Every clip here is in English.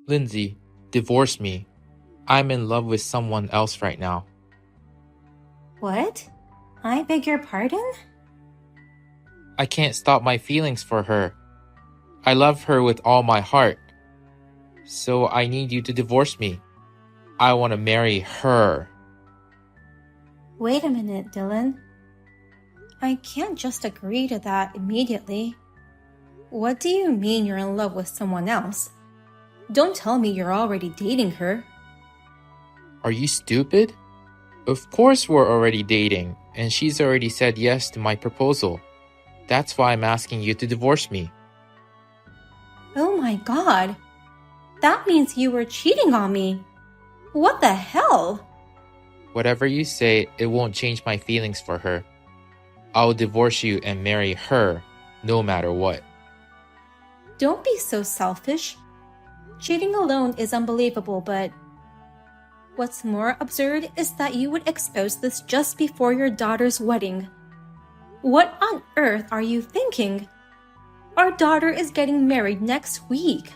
Lindsay, divorce me. I'm in love with someone else right now. What? I beg your pardon? I can't stop my feelings for her. I love her with all my heart. So I need you to divorce me. I want to marry her. Wait a minute, Dylan. I can't just agree to that immediately. What do you mean you're in love with someone else? Don't tell me you're already dating her. Are you stupid? Of course we're already dating, and she's already said yes to my proposal. That's why I'm asking you to divorce me. Oh my god! That means you were cheating on me! What the hell? Whatever you say, it won't change my feelings for her. I'll divorce you and marry her, no matter what. Don't be so selfish. Cheating alone is unbelievable, but what's more absurd is that you would expose this just before your daughter's wedding. What on earth are you thinking? Our daughter is getting married next week.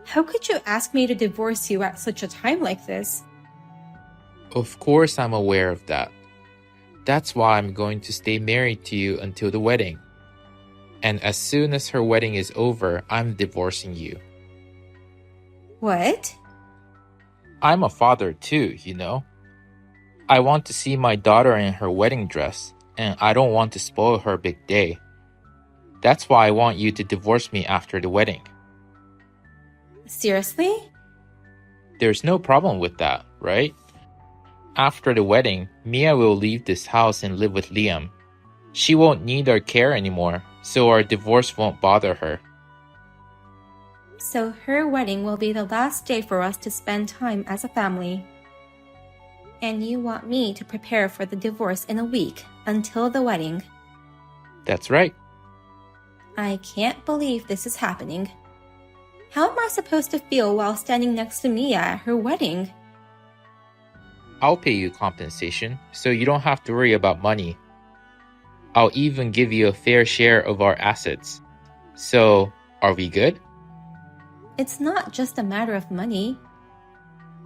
How could you ask me to divorce you at such a time like this? Of course I'm aware of that. That's why I'm going to stay married to you until the wedding. And as soon as her wedding is over, I'm divorcing you. What? I'm a father too, you know. I want to see my daughter in her wedding dress, and I don't want to spoil her big day. That's why I want you to divorce me after the wedding. Seriously? There's no problem with that, right? After the wedding, Mia will leave this house and live with Liam. She won't need our care anymore, so our divorce won't bother her. So her wedding will be the last day for us to spend time as a family. And you want me to prepare for the divorce in a week until the wedding. That's right. I can't believe this is happening. How am I supposed to feel while standing next to Mia at her wedding? I'll pay you compensation, so you don't have to worry about money. I'll even give you a fair share of our assets. So, are we good? It's not just a matter of money.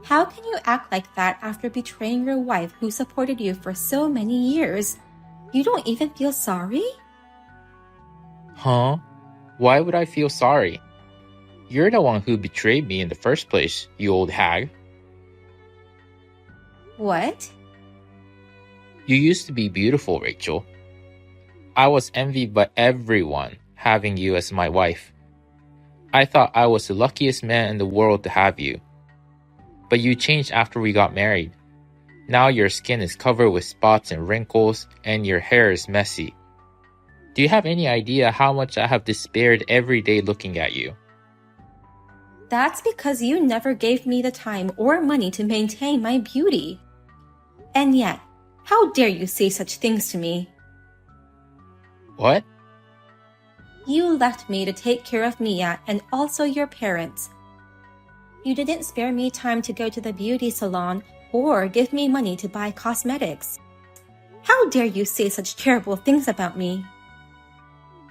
How can you act like that after betraying your wife who supported you for so many years? You don't even feel sorry? Huh? Why would I feel sorry? You're the one who betrayed me in the first place, you old hag. What? You used to be beautiful, Rachel. I was envied by everyone having you as my wife. I thought I was the luckiest man in the world to have you. But you changed after we got married. Now your skin is covered with spots and wrinkles, and your hair is messy. Do you have any idea how much I have despaired every day looking at you? That's because you never gave me the time or money to maintain my beauty. And yet, how dare you say such things to me? What? You left me to take care of Mia and also your parents. You didn't spare me time to go to the beauty salon or give me money to buy cosmetics. How dare you say such terrible things about me?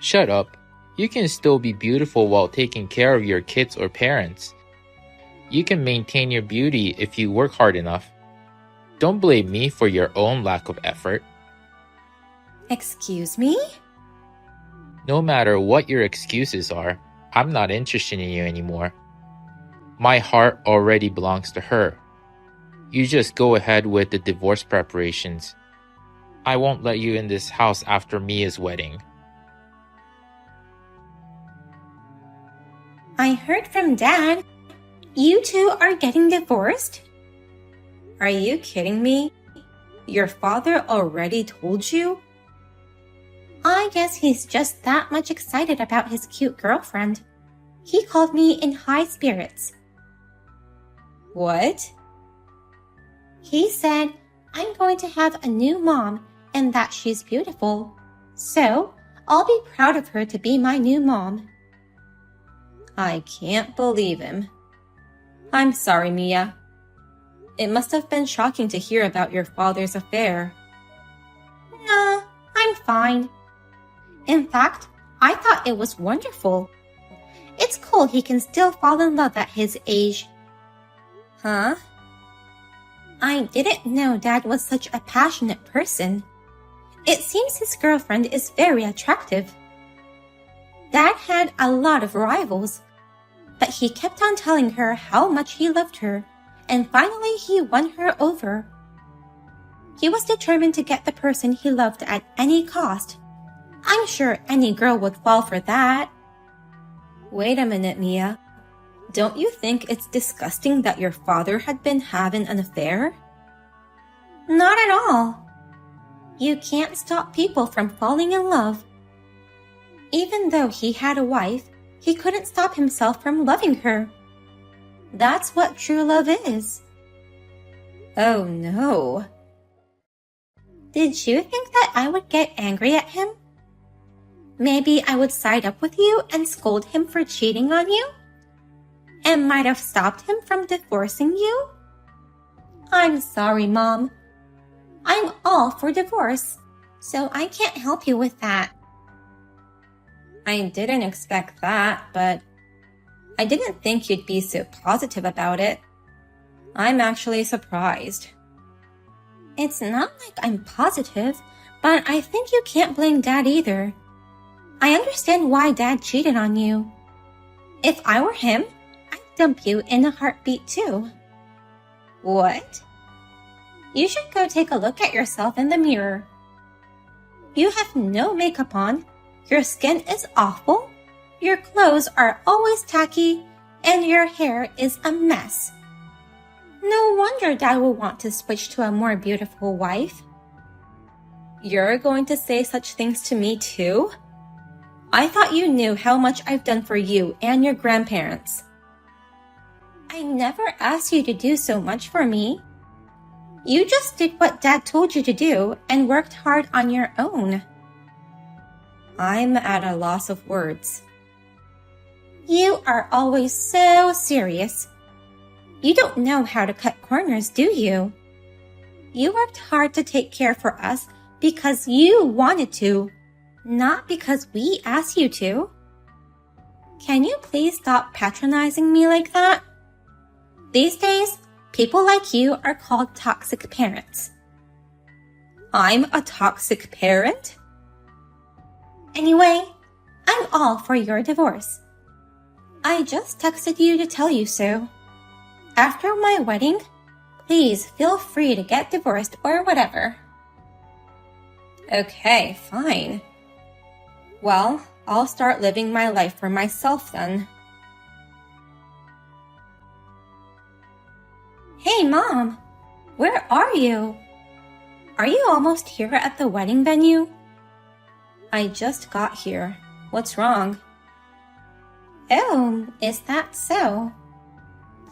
Shut up. You can still be beautiful while taking care of your kids or parents. You can maintain your beauty if you work hard enough. Don't blame me for your own lack of effort. Excuse me? No matter what your excuses are, I'm not interested in you anymore. My heart already belongs to her. You just go ahead with the divorce preparations. I won't let you in this house after Mia's wedding. I heard from Dad. You two are getting divorced? Are you kidding me? Your father already told you? I guess he's just that much excited about his cute girlfriend. He called me in high spirits. What? He said, I'm going to have a new mom and that she's beautiful. So, I'll be proud of her to be my new mom. I can't believe him. I'm sorry, Mia. It must have been shocking to hear about your father's affair. Nah, I'm fine. In fact, I thought it was wonderful. It's cool he can still fall in love at his age. Huh? I didn't know Dad was such a passionate person. It seems his girlfriend is very attractive. Dad had a lot of rivals, but he kept on telling her how much he loved her, and finally he won her over. He was determined to get the person he loved at any cost. I'm sure any girl would fall for that. Wait a minute, Mia. Don't you think it's disgusting that your father had been having an affair? Not at all. You can't stop people from falling in love. Even though he had a wife, he couldn't stop himself from loving her. That's what true love is. Oh no. Did you think that I would get angry at him? Maybe I would side up with you and scold him for cheating on you? And might have stopped him from divorcing you? I'm sorry, Mom. I'm all for divorce, so I can't help you with that. I didn't expect that, but I didn't think you'd be so positive about it. I'm actually surprised. It's not like I'm positive, but I think you can't blame Dad either. I understand why Dad cheated on you. If I were him, I'd dump you in a heartbeat too. What? You should go take a look at yourself in the mirror. You have no makeup on, your skin is awful, your clothes are always tacky, and your hair is a mess. No wonder Dad will want to switch to a more beautiful wife. You're going to say such things to me too? I thought you knew how much I've done for you and your grandparents. I never asked you to do so much for me. You just did what Dad told you to do and worked hard on your own. I'm at a loss of words. You are always so serious. You don't know how to cut corners, do you? You worked hard to take care for us because you wanted to, not because we asked you to. Can you please stop patronizing me like that? These days, people like you are called toxic parents. I'm a toxic parent? Anyway, I'm all for your divorce. I just texted you to tell you so. After my wedding, please feel free to get divorced or whatever. Okay, fine. Well, I'll start living my life for myself then. Hey, Mom! Where are you? Are you almost here at the wedding venue? I just got here. What's wrong? Oh, is that so?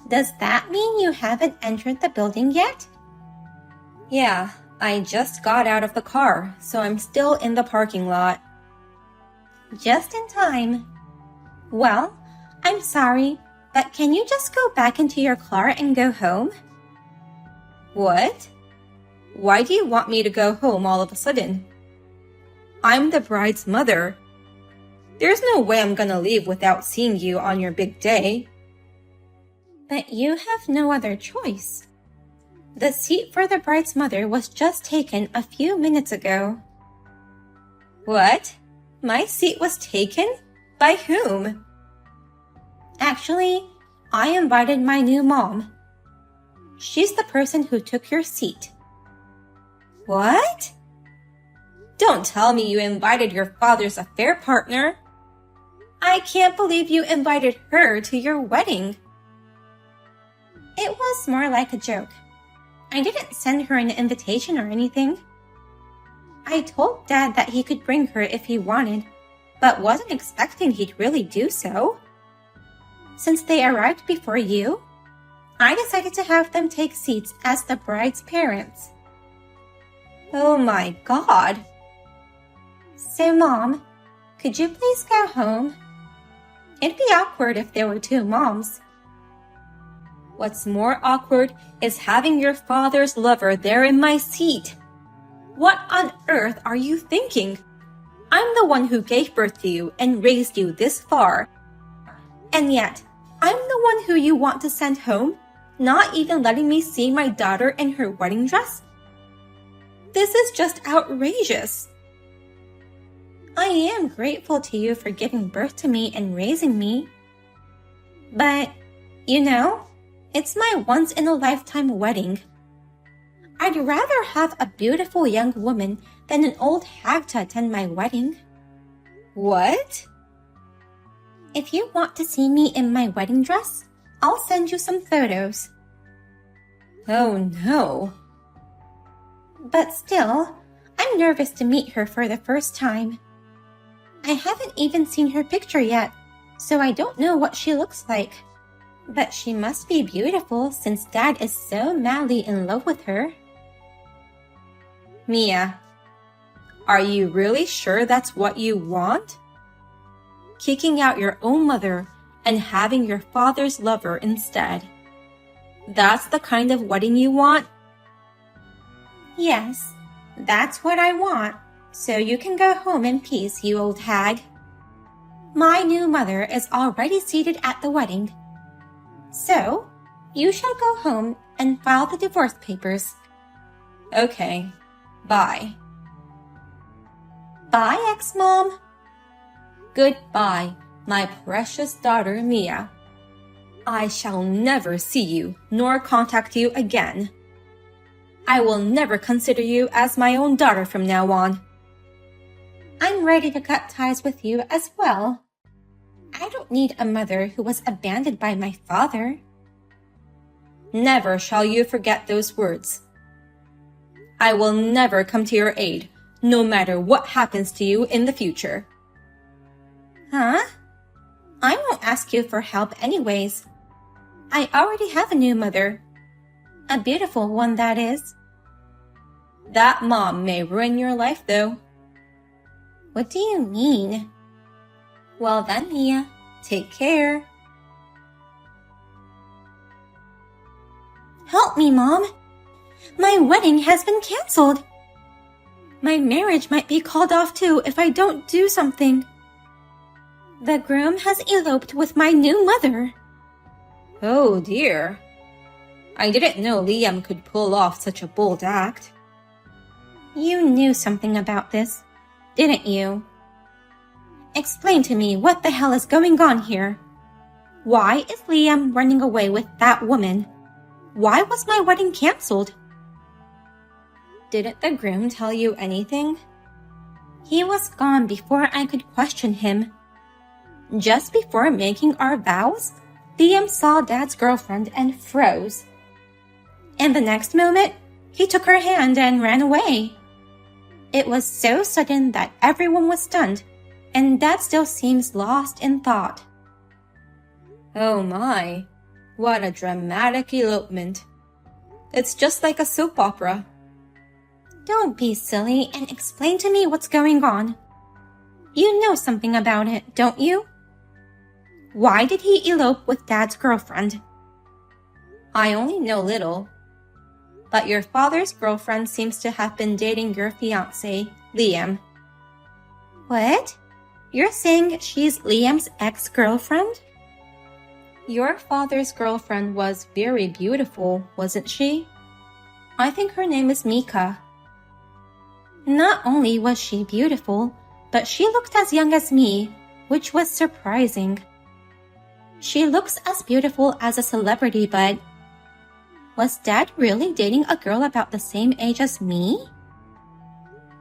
Does that mean you haven't entered the building yet? Yeah, I just got out of the car, so I'm still in the parking lot. Just in time. Well, I'm sorry, but can you just go back into your car and go home? What? Why do you want me to go home all of a sudden? I'm the bride's mother. There's no way I'm gonna leave without seeing you on your big day. But you have no other choice. The seat for the bride's mother was just taken a few minutes ago. What? My seat was taken? By whom? Actually, I invited my new mom. She's the person who took your seat. What? Don't tell me you invited your father's affair partner. I can't believe you invited her to your wedding. It was more like a joke. I didn't send her an invitation or anything. I told Dad that he could bring her if he wanted, but wasn't expecting he'd really do so. Since they arrived before you, I decided to have them take seats as the bride's parents. Oh my God! So, Mom, could you please go home? It'd be awkward if there were two moms. What's more awkward is having your father's lover there in my seat. What on earth are you thinking? I'm the one who gave birth to you and raised you this far. And yet, I'm the one who you want to send home, not even letting me see my daughter in her wedding dress? This is just outrageous. I am grateful to you for giving birth to me and raising me. But, it's my once-in-a-lifetime wedding. I'd rather have a beautiful young woman than an old hag to attend my wedding. What? If you want to see me in my wedding dress, I'll send you some photos. Oh no. But still, I'm nervous to meet her for the first time. I haven't even seen her picture yet, so I don't know what she looks like. But she must be beautiful since Dad is so madly in love with her. Mia, are you really sure that's what you want? Kicking out your own mother and having your father's lover instead. That's the kind of wedding you want? Yes, that's what I want. So you can go home in peace, you old hag. My new mother is already seated at the wedding. So, you shall go home and file the divorce papers. Okay, bye. Bye, ex-mom. Goodbye, my precious daughter Mia. I shall never see you nor contact you again. I will never consider you as my own daughter from now on. I'm ready to cut ties with you as well. I don't need a mother who was abandoned by my father. Never shall you forget those words. I will never come to your aid, no matter what happens to you in the future. Huh? I won't ask you for help anyways. I already have a new mother. A beautiful one, that is. That mom may ruin your life, though. What do you mean? Well then, Mia, take care. Help me, Mom. My wedding has been canceled. My marriage might be called off too if I don't do something. The groom has eloped with my new mother. Oh dear. I didn't know Liam could pull off such a bold act. You knew something about this, didn't you? Explain to me what the hell is going on here. Why is Liam running away with that woman? Why was my wedding canceled? Didn't the groom tell you anything? He was gone before I could question him. Just before making our vows, Liam saw Dad's girlfriend and froze. And the next moment, he took her hand and ran away. It was so sudden that everyone was stunned, and Dad still seems lost in thought. Oh my, what a dramatic elopement. It's just like a soap opera. Don't be silly and explain to me what's going on. You know something about it, don't you? Why did he elope with Dad's girlfriend? I only know little. But your father's girlfriend seems to have been dating your fiancé, Liam. What? You're saying she's Liam's ex-girlfriend? Your father's girlfriend was very beautiful, wasn't she? I think her name is Mika. Not only was she beautiful, but she looked as young as me, which was surprising. She looks as beautiful as a celebrity, but... Was Dad really dating a girl about the same age as me?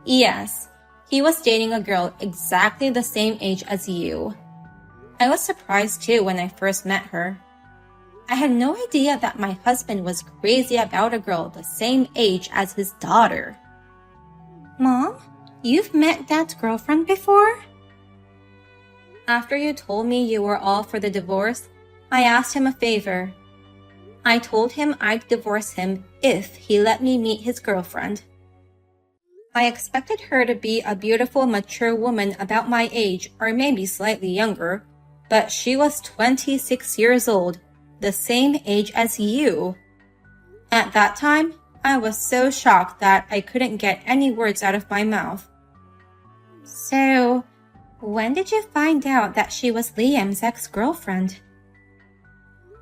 Yes, he was dating a girl exactly the same age as you. I was surprised too when I first met her. I had no idea that my husband was crazy about a girl the same age as his daughter. Mom, you've met Dad's girlfriend before? After you told me you were all for the divorce, I asked him a favor. I told him I'd divorce him if he let me meet his girlfriend. I expected her to be a beautiful, mature woman about my age or maybe slightly younger, but she was 26 years old, the same age as you. At that time, I was so shocked that I couldn't get any words out of my mouth. So, When did you find out that she was Liam's ex-girlfriend?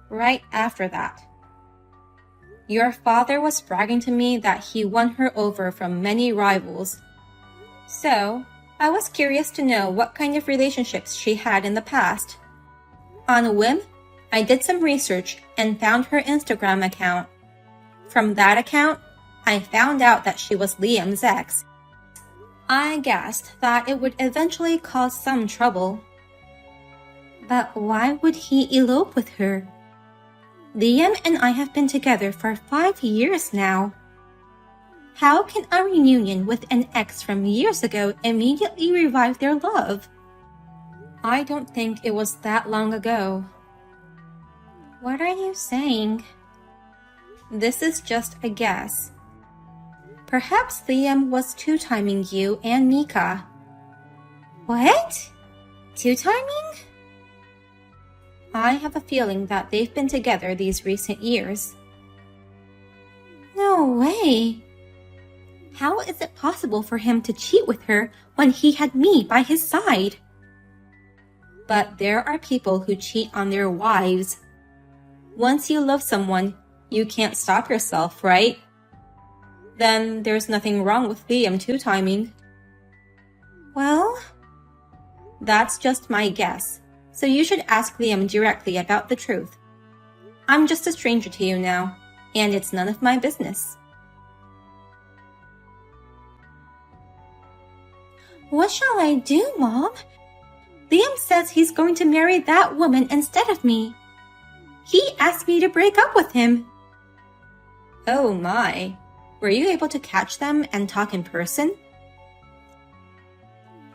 Right after that. Your father was bragging to me that he won her over from many rivals. So, I was curious to know what kind of relationships she had in the past. On a whim, I did some research and found her Instagram account. From that account, I found out that she was Liam's ex. I guessed that it would eventually cause some trouble. But why would he elope with her? Liam and I have been together for 5 years now. How can a reunion with an ex from years ago immediately revive their love? I don't think it was that long ago. What are you saying? This is just a guess. Perhaps Liam was two-timing you and Mika. What? Two-timing? I have a feeling that they've been together these recent years. No way! How is it possible for him to cheat with her when he had me by his side? But there are people who cheat on their wives. Once you love someone, you can't stop yourself, right? Then there's nothing wrong with Liam two-timing. Well, that's just my guess, so you should ask Liam directly about the truth. I'm just a stranger to you now, and it's none of my business. What shall I do, Mom? Liam says he's going to marry that woman instead of me. He asked me to break up with him. Oh my. Were you able to catch them and talk in person?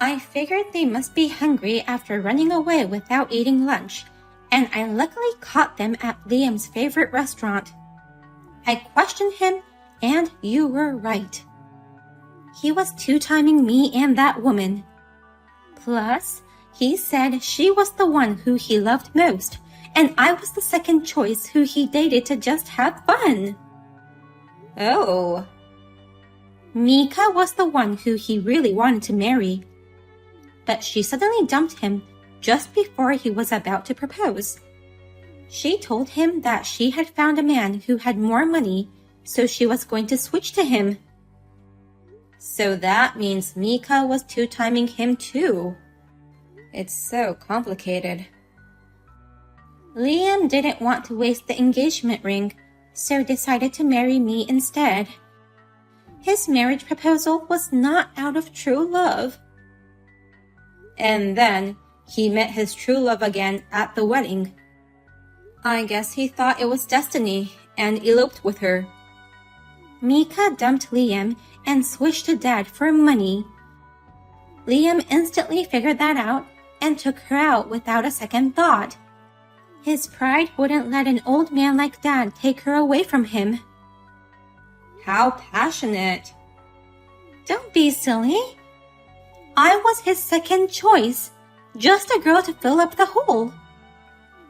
I figured they must be hungry after running away without eating lunch, and I luckily caught them at Liam's favorite restaurant. I questioned him, and you were right. He was two-timing me and that woman. Plus, he said she was the one who he loved most, and I was the second choice who he dated to just have fun. Oh. Mika was the one who he really wanted to marry. But she suddenly dumped him just before he was about to propose. She told him that she had found a man who had more money, so she was going to switch to him. So that means Mika was two-timing him too. It's so complicated. Liam didn't want to waste the engagement ring, so decided to marry me instead. His marriage proposal was not out of true love. And then he met his true love again at the wedding. I guess he thought it was destiny and eloped with her. Mika dumped Liam and switched to Dad for money. Liam instantly figured that out and took her out without a second thought. His pride wouldn't let an old man like Dad take her away from him. How passionate. Don't be silly. I was his second choice, just a girl to fill up the hole.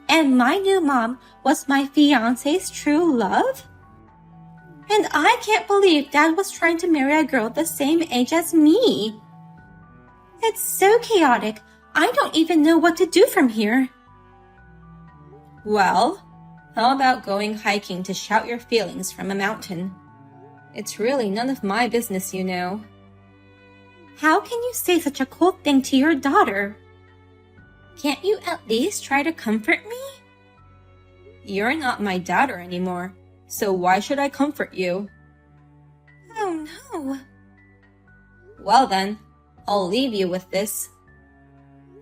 And my new mom was my fiancé's true love? And I can't believe Dad was trying to marry a girl the same age as me. It's so chaotic, I don't even know what to do from here. Well, how about going hiking to shout your feelings from a mountain? It's really none of my business, you know. How can you say such a cold thing to your daughter? Can't you at least try to comfort me? You're not my daughter anymore, so why should I comfort you? Oh no. Well then, I'll leave you with this.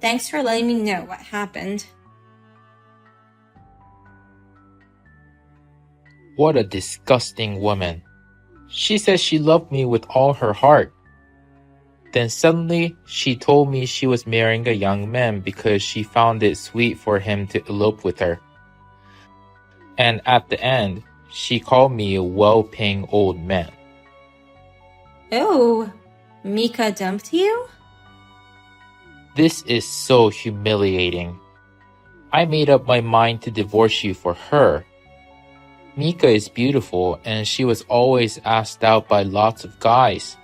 Thanks for letting me know what happened. What a disgusting woman. She said she loved me with all her heart. Then suddenly, she told me she was marrying a young man because she found it sweet for him to elope with her. And at the end, she called me a well-paying old man. Oh, Mika dumped you? This is so humiliating. I made up my mind to divorce you for her. Mika is beautiful and she was always asked out by lots of guys.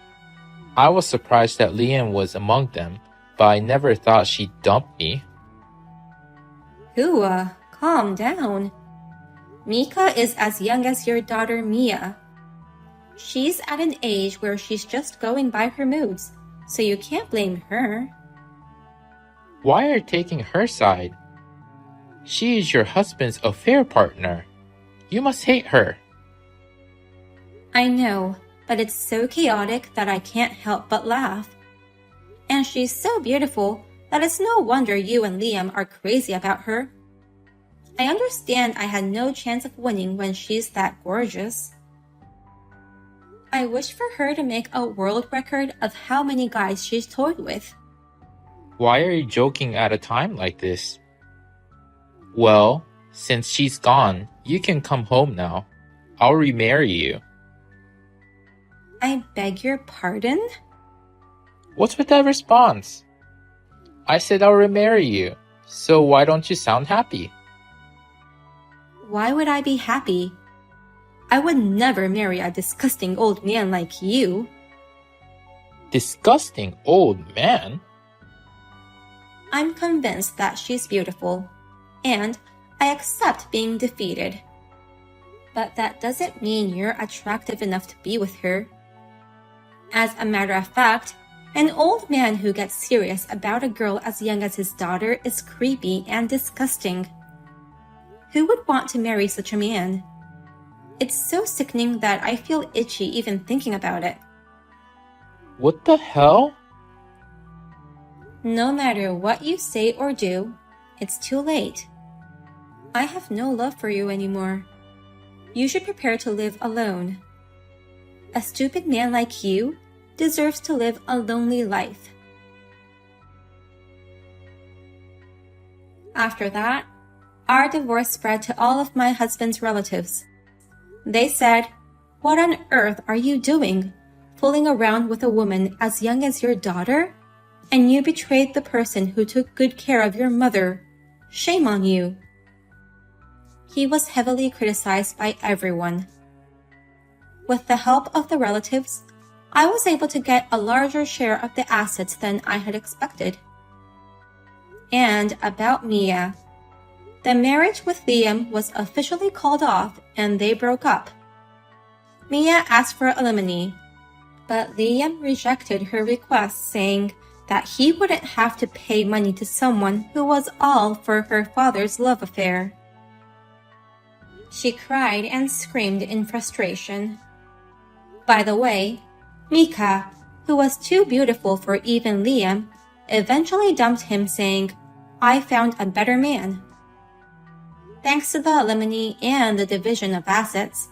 I was surprised that Liam was among them, but I never thought she'd dump me. Hua, calm down. Mika is as young as your daughter Mia. She's at an age where she's just going by her moods, so you can't blame her. Why are you taking her side? She is your husband's affair partner. You must hate her. I know, but it's so chaotic that I can't help but laugh. And she's so beautiful that it's no wonder you and Liam are crazy about her. I understand I had no chance of winning when she's that gorgeous. I wish for her to make a world record of how many guys she's toyed with. Why are you joking at a time like this? Well, since she's gone, you can come home now. I'll remarry you. I beg your pardon? What's with that response? I said I'll remarry you, so why don't you sound happy? Why would I be happy? I would never marry a disgusting old man like you. Disgusting old man? I'm convinced that she's beautiful, and I accept being defeated. But that doesn't mean you're attractive enough to be with her. As a matter of fact, an old man who gets serious about a girl as young as his daughter is creepy and disgusting. Who would want to marry such a man? It's so sickening that I feel itchy even thinking about it. What the hell? No matter what you say or do, it's too late. I have no love for you anymore. You should prepare to live alone. A stupid man like you deserves to live a lonely life. After that, our divorce spread to all of my husband's relatives. They said, "What on earth are you doing, fooling around with a woman as young as your daughter? And you betrayed the person who took good care of your mother. Shame on you." He was heavily criticized by everyone. With the help of the relatives, I was able to get a larger share of the assets than I had expected. And about Mia. The marriage with Liam was officially called off and they broke up. Mia asked for alimony, but Liam rejected her request, saying that he wouldn't have to pay money to someone who was all for her father's love affair. She cried and screamed in frustration. By the way, Mika, who was too beautiful for even Liam, eventually dumped him, saying, "I found a better man." Thanks to the alimony and the division of assets,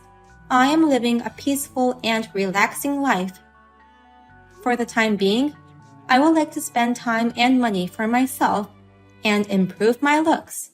I am living a peaceful and relaxing life. For the time being, I would like to spend time and money for myself and improve my looks.